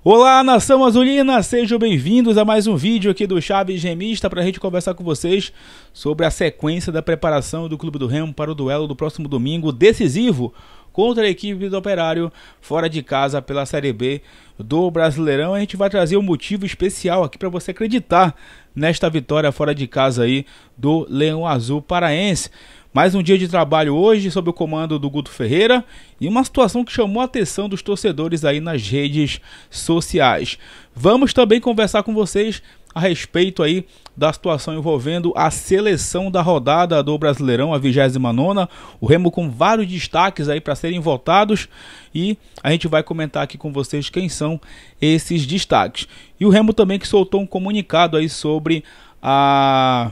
Olá, nação azulina, sejam bem-vindos a mais um vídeo aqui do Chaves Remista para a gente conversar com vocês sobre a sequência da preparação do Clube do Remo para o duelo do próximo domingo decisivo contra a equipe do Operário fora de casa pela Série B do Brasileirão. A gente vai trazer um motivo especial aqui para você acreditar nesta vitória fora de casa aí do Leão Azul Paraense. Mais um dia de trabalho hoje sob o comando do Guto Ferreira e uma situação que chamou a atenção dos torcedores aí nas redes sociais. Vamos também conversar com vocês a respeito aí da situação envolvendo a seleção da rodada do Brasileirão, a 29ª, o Remo com vários destaques aí para serem votados e a gente vai comentar aqui com vocês quem são esses destaques. E o Remo também que soltou um comunicado aí sobre a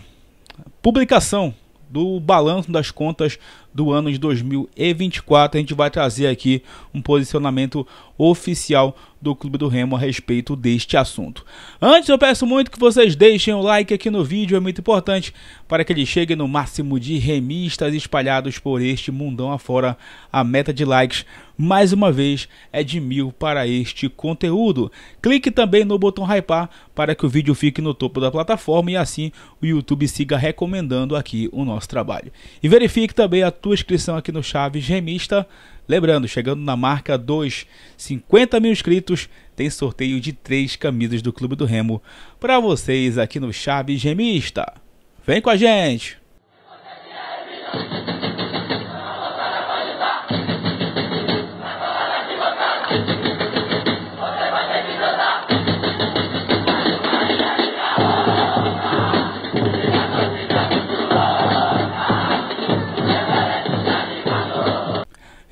publicação do balanço das contas do ano de 2024. A gente vai trazer aqui um posicionamento oficial do Clube do Remo a respeito deste assunto. Antes, eu peço muito que vocês deixem o like aqui no vídeo, é muito importante para que ele chegue no máximo de remistas espalhados por este mundão afora. A meta de likes, mais uma vez, é de 1000 para este conteúdo. Clique também no botão hypar para que o vídeo fique no topo da plataforma e assim o YouTube siga recomendando aqui o nosso trabalho. E verifique também a tua inscrição aqui no Chaves Remista. Lembrando, chegando na marca dos 50 mil inscritos, tem sorteio de 3 camisas do Clube do Remo para vocês aqui no Chaves Remista. Vem com a gente!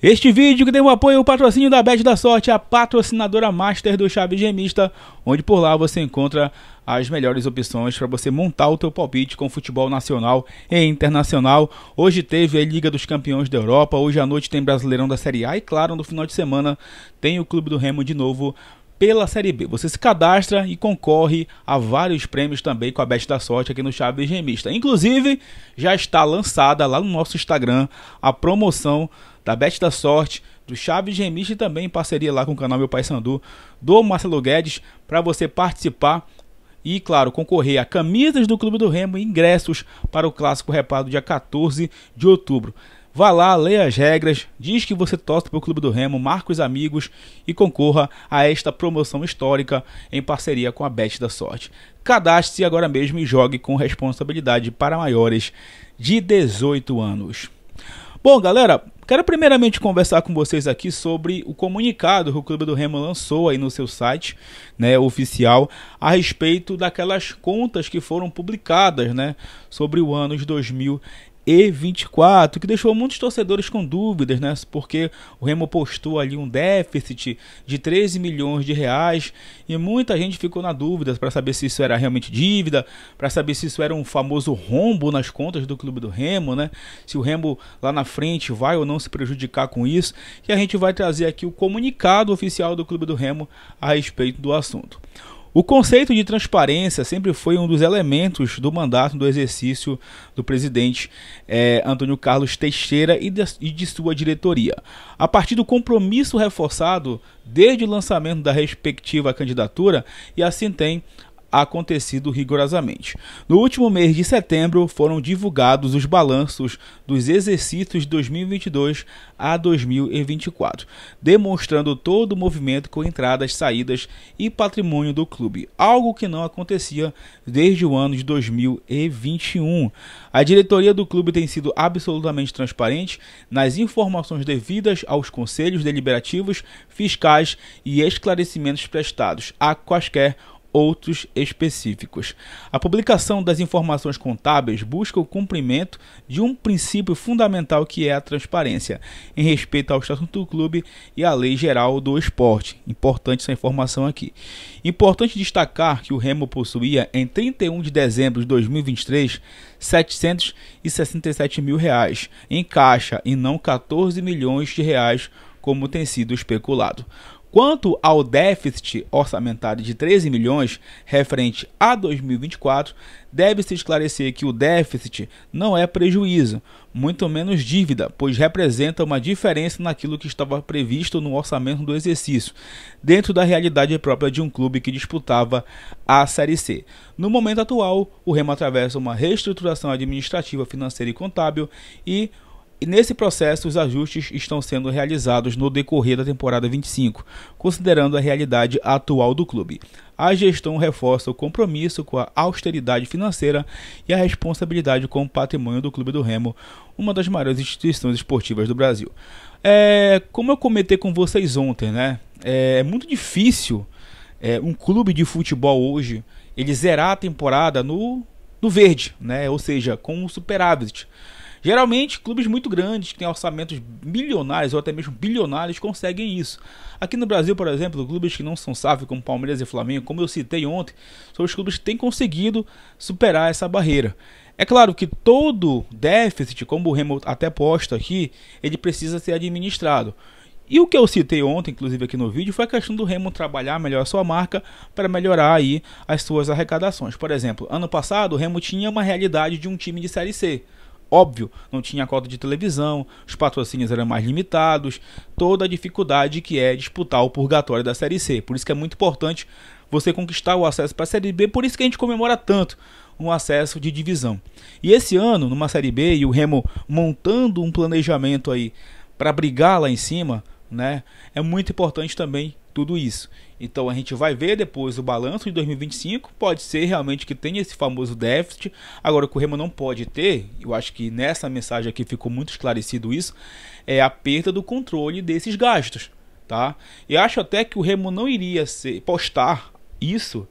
Este vídeo que tem o apoio e o patrocínio da Bet da Sorte, a patrocinadora master do Chaves Remista, onde por lá você encontra as melhores opções para você montar o teu palpite com futebol nacional e internacional. Hoje teve a Liga dos Campeões da Europa, hoje à noite tem Brasileirão da Série A e claro, no final de semana tem o Clube do Remo de novo pela Série B. Você se cadastra e concorre a vários prêmios também com a Bet da Sorte aqui no Chaves Remista. Inclusive, já está lançada lá no nosso Instagram a promoção da Bet da Sorte, do Chaves Remista e também em parceria lá com o canal Meu Pai Sandu, do Marcelo Guedes, para você participar e, claro, concorrer a camisas do Clube do Remo e ingressos para o Clássico Repado dia 14 de outubro. Vá lá, leia as regras, diz que você torce para o Clube do Remo, marque os amigos e concorra a esta promoção histórica em parceria com a Bet da Sorte. Cadastre-se agora mesmo e jogue com responsabilidade para maiores de 18 anos. Bom, galera, quero primeiramente conversar com vocês aqui sobre o comunicado que o Clube do Remo lançou aí no seu site, né, oficial, a respeito daquelas contas que foram publicadas, né, sobre o ano de 2024, que deixou muitos torcedores com dúvidas, né, porque o Remo postou ali um déficit de 13 milhões de reais e muita gente ficou na dúvida para saber se isso era realmente dívida, para saber se isso era um famoso rombo nas contas do Clube do Remo, né, se o Remo lá na frente vai ou não se prejudicar com isso, e a gente vai trazer aqui o comunicado oficial do Clube do Remo a respeito do assunto. O conceito de transparência sempre foi um dos elementos do mandato do exercício do presidente Antônio Carlos Teixeira e de sua diretoria. A partir do compromisso reforçado desde o lançamento da respectiva candidatura, e assim tem acontecido rigorosamente. No último mês de setembro foram divulgados os balanços dos exercícios de 2022 a 2024, demonstrando todo o movimento com entradas, saídas e patrimônio do clube, algo que não acontecia desde o ano de 2021. A diretoria do clube tem sido absolutamente transparente nas informações devidas aos conselhos deliberativos, fiscais e esclarecimentos prestados a quaisquer outros específicos. A publicação das informações contábeis busca o cumprimento de um princípio fundamental que é a transparência, em respeito ao Estatuto do Clube e à Lei Geral do Esporte. Importante essa informação aqui. Importante destacar que o Remo possuía, em 31 de dezembro de 2023, R$ 767 mil em caixa e não 14 milhões de reais, como tem sido especulado. Quanto ao déficit orçamentário de 13 milhões referente a 2024, deve-se esclarecer que o déficit não é prejuízo, muito menos dívida, pois representa uma diferença naquilo que estava previsto no orçamento do exercício, dentro da realidade própria de um clube que disputava a Série C. No momento atual, o Remo atravessa uma reestruturação administrativa, financeira e contábil e nesse processo, os ajustes estão sendo realizados no decorrer da temporada 25, considerando a realidade atual do clube. A gestão reforça o compromisso com a austeridade financeira e a responsabilidade com o patrimônio do Clube do Remo, uma das maiores instituições esportivas do Brasil. Como eu comentei com vocês ontem, né? É muito difícil um clube de futebol hoje ele zerar a temporada no verde, né? Ou seja, com um superávit. Geralmente, clubes muito grandes, que têm orçamentos milionários ou até mesmo bilionários, conseguem isso. Aqui no Brasil, por exemplo, clubes que não são SAF, como Palmeiras e Flamengo, como eu citei ontem, são os clubes que têm conseguido superar essa barreira. É claro que todo déficit, como o Remo até posta aqui, ele precisa ser administrado. E o que eu citei ontem, inclusive aqui no vídeo, foi a questão do Remo trabalhar melhor a sua marca para melhorar aí as suas arrecadações. Por exemplo, ano passado o Remo tinha uma realidade de um time de Série C. Óbvio, não tinha cota de televisão, os patrocínios eram mais limitados, toda a dificuldade que é disputar o purgatório da Série C. Por isso que é muito importante você conquistar o acesso para a Série B, por isso que a gente comemora tanto um acesso de divisão. E esse ano, numa Série B, e o Remo montando um planejamento aí para brigar lá em cima, né, é muito importante também tudo isso. Então a gente vai ver depois o balanço de 2025, pode ser realmente que tenha esse famoso déficit. Agora o que o Remo não pode ter, eu acho que nessa mensagem aqui ficou muito esclarecido isso, é a perda do controle desses gastos, tá? E acho até que o Remo não iria postar isso,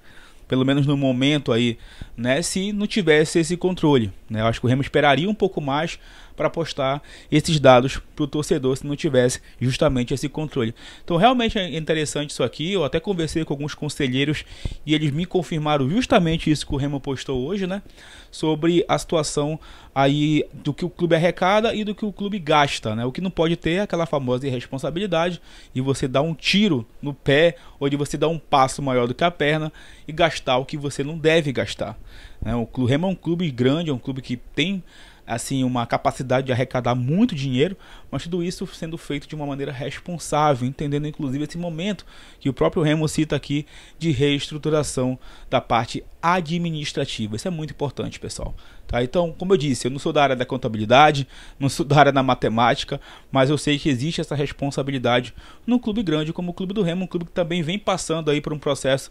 pelo menos no momento aí, né, se não tivesse esse controle, né? Eu acho que o Remo esperaria um pouco mais para postar esses dados para o torcedor se não tivesse justamente esse controle. Então realmente é interessante isso aqui. Eu até conversei com alguns conselheiros e eles me confirmaram justamente isso que o Remo postou hoje, né, sobre a situação aí do que o clube arrecada e do que o clube gasta, né? O que não pode ter é aquela famosa irresponsabilidade e você dar um tiro no pé ou de você dar um passo maior do que a perna e gastar o que você não deve gastar, né? O Remo é um clube grande, é um clube que tem assim uma capacidade de arrecadar muito dinheiro, mas tudo isso sendo feito de uma maneira responsável, entendendo inclusive esse momento que o próprio Remo cita aqui de reestruturação da parte administrativa. Isso é muito importante, pessoal, tá? Então, como eu disse, eu não sou da área da contabilidade, não sou da área da matemática, mas eu sei que existe essa responsabilidade num clube grande como o Clube do Remo, um clube que também vem passando aí por um processo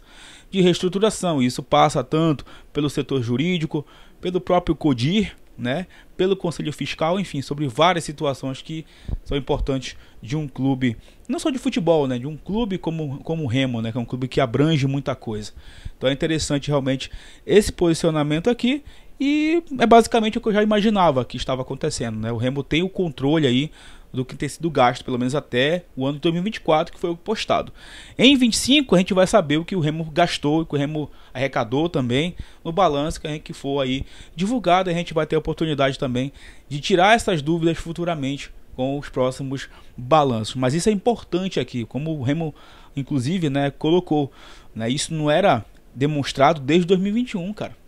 de reestruturação, e isso passa tanto pelo setor jurídico, pelo próprio CODIR, né, pelo Conselho Fiscal, enfim, sobre várias situações que são importantes de um clube, não só de futebol, né, de um clube como o Remo, né, que é um clube que abrange muita coisa. Então é interessante realmente esse posicionamento aqui e é basicamente o que eu já imaginava que estava acontecendo, né? O Remo tem o controle aí do que tem sido gasto, pelo menos até o ano de 2024, que foi o postado. Em 25 a gente vai saber o que o Remo gastou, o que o Remo arrecadou também, no balanço que for aí divulgado. A gente vai ter a oportunidade também de tirar essas dúvidas futuramente com os próximos balanços. Mas isso é importante aqui, como o Remo inclusive, né, colocou, né, isso não era demonstrado desde 2021, cara.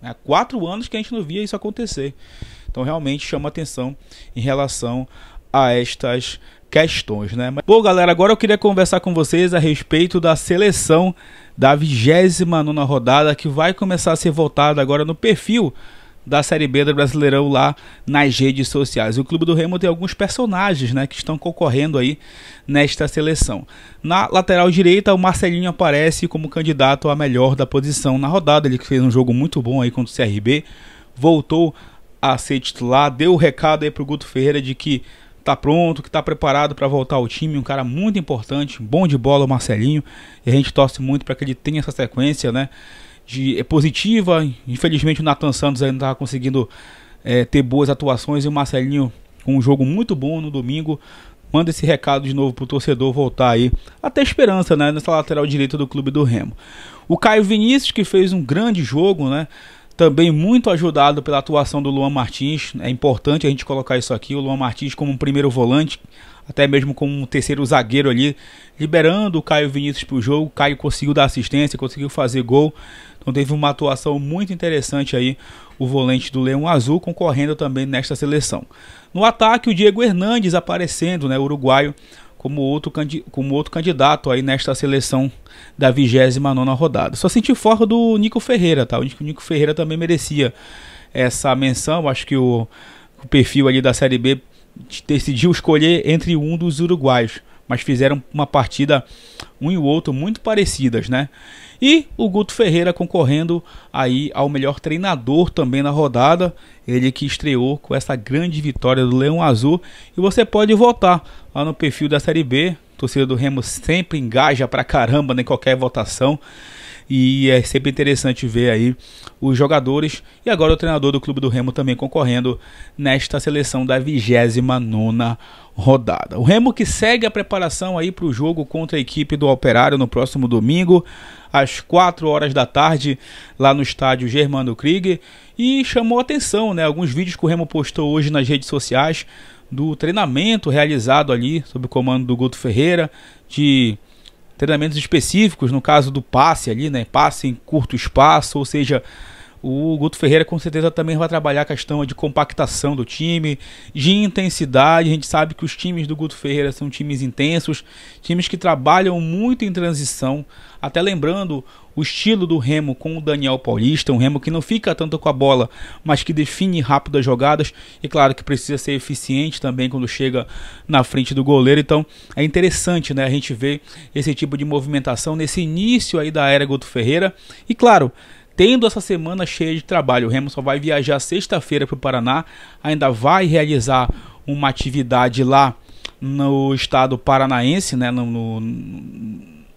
Há 4 anos que a gente não via isso acontecer. Então realmente chama atenção em relação a estas questões, né? Bom, galera, agora eu queria conversar com vocês a respeito da seleção da 29ª rodada, que vai começar a ser votada agora no perfil da Série B do Brasileirão lá nas redes sociais. O Clube do Remo tem alguns personagens, né, que estão concorrendo aí nesta seleção. Na lateral direita, o Marcelinho aparece como candidato a melhor da posição na rodada. Ele fez um jogo muito bom aí contra o CRB, voltou a ser titular, deu o recado aí pro Guto Ferreira de que tá pronto, que tá preparado para voltar ao time, um cara muito importante, bom de bola o Marcelinho, e a gente torce muito para que ele tenha essa sequência, né, positiva. Infelizmente o Nathan Santos ainda não tá conseguindo ter boas atuações, e o Marcelinho com um jogo muito bom no domingo, manda esse recado de novo pro torcedor voltar aí, até esperança, né, nessa lateral direita do Clube do Remo. O Caio Vinícius, que fez um grande jogo, né, também muito ajudado pela atuação do Luan Martins. É importante a gente colocar isso aqui, o Luan Martins como um primeiro volante, até mesmo como um terceiro zagueiro ali, liberando o Caio Vinícius para o jogo. O Caio conseguiu dar assistência, conseguiu fazer gol, então teve uma atuação muito interessante aí o volante do Leão Azul, concorrendo também nesta seleção. No ataque, o Diego Hernandes aparecendo, né, uruguaio, como outro candidato aí nesta seleção da 29ª rodada. Só senti falta do Nico Ferreira, tá? O Nico Ferreira também merecia essa menção. Acho que o perfil ali da Série B decidiu escolher entre um dos uruguaios, mas fizeram uma partida, um e o outro, muito parecidas, né? E o Guto Ferreira concorrendo aí ao melhor treinador também na rodada, ele que estreou com essa grande vitória do Leão Azul. E você pode votar lá no perfil da Série B, a torcida do Remo sempre engaja pra caramba em qualquer votação, e é sempre interessante ver aí os jogadores e agora o treinador do Clube do Remo também concorrendo nesta seleção da 29ª rodada. O Remo que segue a preparação aí para o jogo contra a equipe do Operário no próximo domingo, às 4 horas da tarde, lá no estádio Germano Krieger, e chamou atenção, né, alguns vídeos que o Remo postou hoje nas redes sociais do treinamento realizado ali sob o comando do Guto Ferreira, de treinamentos específicos, no caso do passe ali, né? Passe em curto espaço, ou seja, o Guto Ferreira com certeza também vai trabalhar a questão de compactação do time, de intensidade. A gente sabe que os times do Guto Ferreira são times intensos, times que trabalham muito em transição, até lembrando o estilo do Remo com o Daniel Paulista, um Remo que não fica tanto com a bola, mas que define rápido as jogadas, e claro que precisa ser eficiente também quando chega na frente do goleiro. Então é interessante, né, a gente ver esse tipo de movimentação nesse início aí da era Guto Ferreira, e claro, tendo essa semana cheia de trabalho. O Remo só vai viajar sexta-feira para o Paraná, ainda vai realizar uma atividade lá no estado paranaense, né,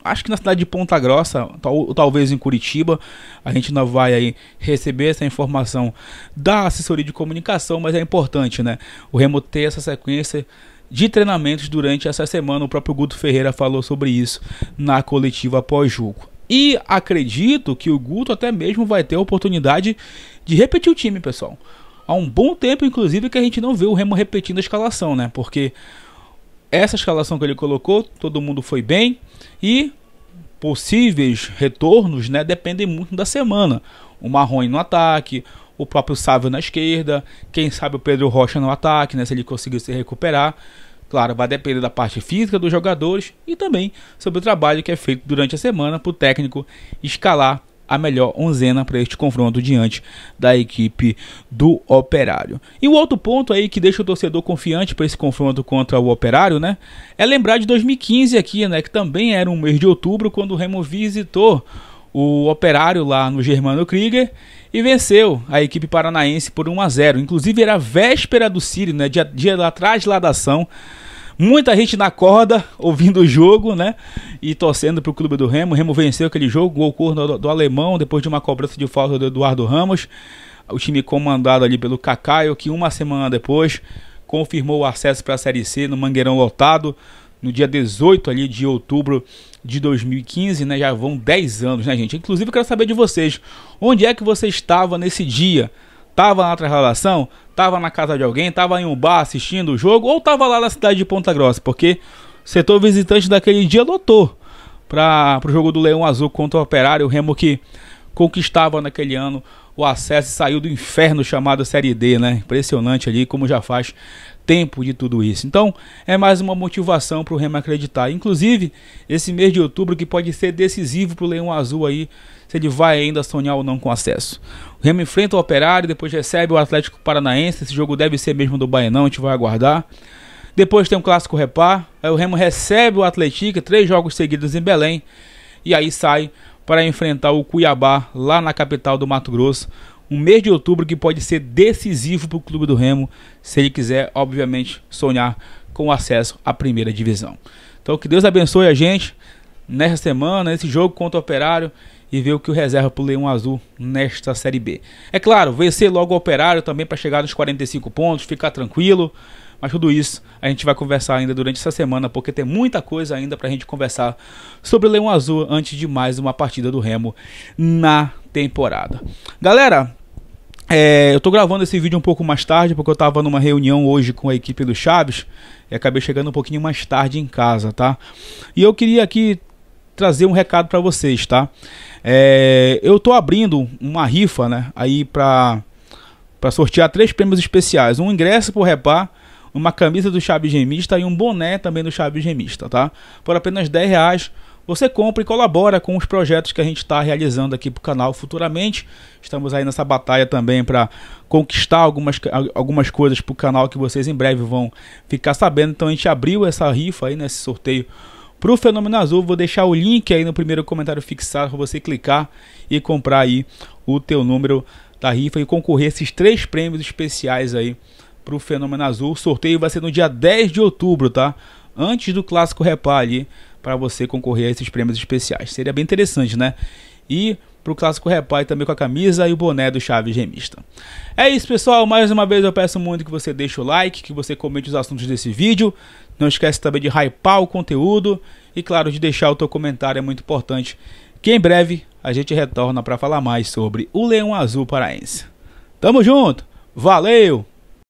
acho que na cidade de Ponta Grossa, talvez em Curitiba. A gente ainda vai aí receber essa informação da assessoria de comunicação, mas é importante, né, o Remo ter essa sequência de treinamentos durante essa semana. O próprio Guto Ferreira falou sobre isso na coletiva pós-jogo. E acredito que o Guto até mesmo vai ter a oportunidade de repetir o time, pessoal. Há um bom tempo, inclusive, que a gente não vê o Remo repetindo a escalação, né? Porque essa escalação que ele colocou, todo mundo foi bem, e possíveis retornos, né, dependem muito da semana. O Marrone no ataque, o próprio Sávio na esquerda, quem sabe o Pedro Rocha no ataque, né, se ele conseguir se recuperar. Claro, vai depender da parte física dos jogadores e também sobre o trabalho que é feito durante a semana para o técnico escalar a melhor onzena para este confronto diante da equipe do Operário. E o outro ponto aí que deixa o torcedor confiante para esse confronto contra o Operário, né, é lembrar de 2015 aqui, né, que também era um mês de outubro, quando o Remo visitou o Operário lá no Germano Krieger e venceu a equipe paranaense por 1-0. Inclusive era a véspera do Sírio, né, dia da trasladação. Muita gente na corda ouvindo o jogo, né, e torcendo para o Clube do Remo. O Remo venceu aquele jogo, gol corno do alemão, depois de uma cobrança de falta do Eduardo Ramos. O time comandado ali pelo Cacaio, que uma semana depois confirmou o acesso para a Série C no Mangueirão lotado, no dia 18 ali de outubro de 2015, né? Já vão 10 anos, né, gente? Inclusive eu quero saber de vocês, onde é que você estava nesse dia? Tava na trasladação? Tava na casa de alguém? Tava em um bar assistindo o jogo? Ou tava lá na cidade de Ponta Grossa? Porque o setor visitante daquele dia lotou para o jogo do Leão Azul contra o Operário. O Remo que conquistava naquele ano o acesso e saiu do inferno chamado Série D, né? Impressionante ali como já faz tempo de tudo isso. Então é mais uma motivação para o Remo acreditar. Inclusive esse mês de outubro que pode ser decisivo para o Leão Azul aí, se ele vai ainda sonhar ou não com acesso. O Remo enfrenta o Operário, depois recebe o Atlético Paranaense. Esse jogo deve ser mesmo do Baianão, a gente vai aguardar. Depois tem um Clássico Repar, aí o Remo recebe o Atlético, 3 jogos seguidos em Belém, e aí sai para enfrentar o Cuiabá lá na capital do Mato Grosso. Um mês de outubro que pode ser decisivo para o Clube do Remo, se ele quiser, obviamente, sonhar com acesso à primeira divisão. Então que Deus abençoe a gente nessa semana, nesse jogo contra o Operário, e ver o que o reserva para o Leão Azul nesta Série B. É claro, vencer logo o Operário também para chegar nos 45 pontos, ficar tranquilo, mas tudo isso a gente vai conversar ainda durante essa semana, porque tem muita coisa ainda para a gente conversar sobre o Leão Azul antes de mais uma partida do Remo na temporada. Galera, Eu tô gravando esse vídeo um pouco mais tarde, porque eu tava numa reunião hoje com a equipe do Chaves e acabei chegando um pouquinho mais tarde em casa, tá? E eu queria aqui trazer um recado para vocês, tá? Eu tô abrindo uma rifa, né, aí para sortear 3 prêmios especiais: um ingresso pro Repar, uma camisa do Chaves Gemista e um boné também do Chaves Gemista, tá? Por apenas R$10 você compra e colabora com os projetos que a gente está realizando aqui pro canal futuramente. Estamos aí nessa batalha também para conquistar algumas coisas pro canal que vocês em breve vão ficar sabendo. Então a gente abriu essa rifa aí, nesse sorteio pro Fenômeno Azul. Vou deixar o link aí no primeiro comentário fixado para você clicar e comprar aí o teu número da rifa e concorrer a esses 3 prêmios especiais aí pro Fenômeno Azul. O sorteio vai ser no dia 10 de outubro, tá? Antes do Clássico Repar ali, para você concorrer a esses prêmios especiais. Seria bem interessante, né? E pro Clássico Repar também com a camisa e o boné do Chaves Gemista. É isso, pessoal. Mais uma vez eu peço muito que você deixe o like, que você comente os assuntos desse vídeo. Não esquece também de hypar o conteúdo e, claro, de deixar o teu comentário, é muito importante. Que em breve a gente retorna para falar mais sobre o Leão Azul Paraense. Tamo junto! Valeu!